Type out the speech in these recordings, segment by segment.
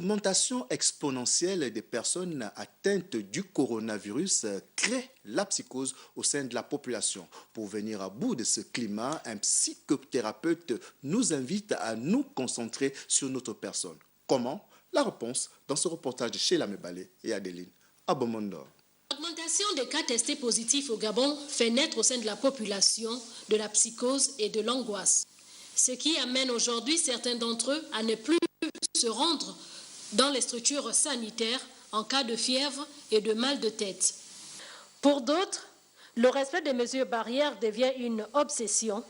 L'augmentation exponentielle des personnes atteintes du coronavirus crée la psychose au sein de la population. Pour venir à bout de ce climat, un psychothérapeute nous invite à nous concentrer sur notre personne. Comment? La réponse dans ce reportage de Sheila Mebale et Adeline Abomondo. L'augmentation des cas testés positifs au Gabon fait naître au sein de la population de la psychose et de l'angoisse. Ce qui amène aujourd'hui certains d'entre eux à ne plus se rendre dans les structures sanitaires en cas de fièvre et de mal de tête. Pour d'autres, le respect des mesures barrières devient une obsession.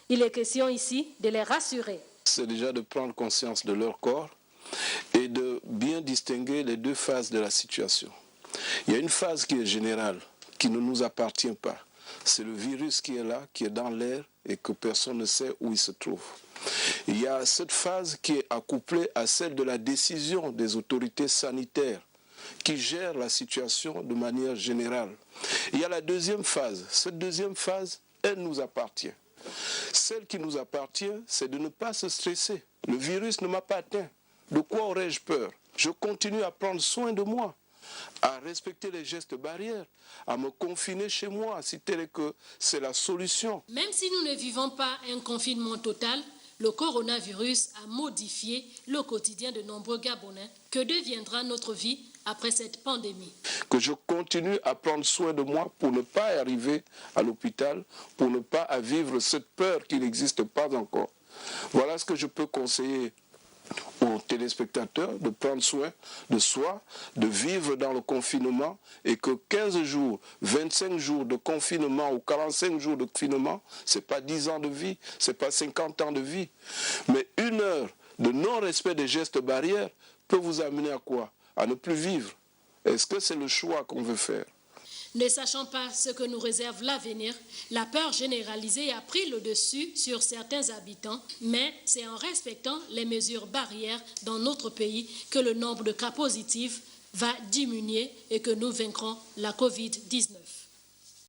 Il est question ici de les rassurer. C'est déjà de prendre conscience de leur corps et de bien distinguer les deux phases de la situation. Il y a une phase qui est générale, qui ne nous appartient pas. C'est le virus qui est là, qui est dans l'air et que personne ne sait où il se trouve. Il y a cette phase qui est accouplée à celle de la décision des autorités sanitaires qui gèrent la situation de manière générale. Il y a la deuxième phase. Cette deuxième phase, elle nous appartient. Celle qui nous appartient, c'est de ne pas se stresser. Le virus ne m'a pas atteint. De quoi aurais-je peur? Je continue à prendre soin de moi, à respecter les gestes barrières, à me confiner chez moi, si tel est que c'est la solution. Même si nous ne vivons pas un confinement total, le coronavirus a modifié le quotidien de nombreux Gabonais. Que deviendra notre vie après cette pandémie? Que je continue à prendre soin de moi pour ne pas arriver à l'hôpital, pour ne pas vivre cette peur qui n'existe pas encore. Voilà ce que je peux conseiller aux téléspectateurs, de prendre soin de soi, de vivre dans le confinement et que 15 jours, 25 jours de confinement ou 45 jours de confinement, ce n'est pas 10 ans de vie, ce n'est pas 50 ans de vie. Mais une heure de non-respect des gestes barrières peut vous amener à quoi? À ne plus vivre. Est-ce que c'est le choix qu'on veut faire? Ne sachant pas ce que nous réserve l'avenir, la peur généralisée a pris le dessus sur certains habitants, mais c'est en respectant les mesures barrières dans notre pays que le nombre de cas positifs va diminuer et que nous vaincrons la Covid-19.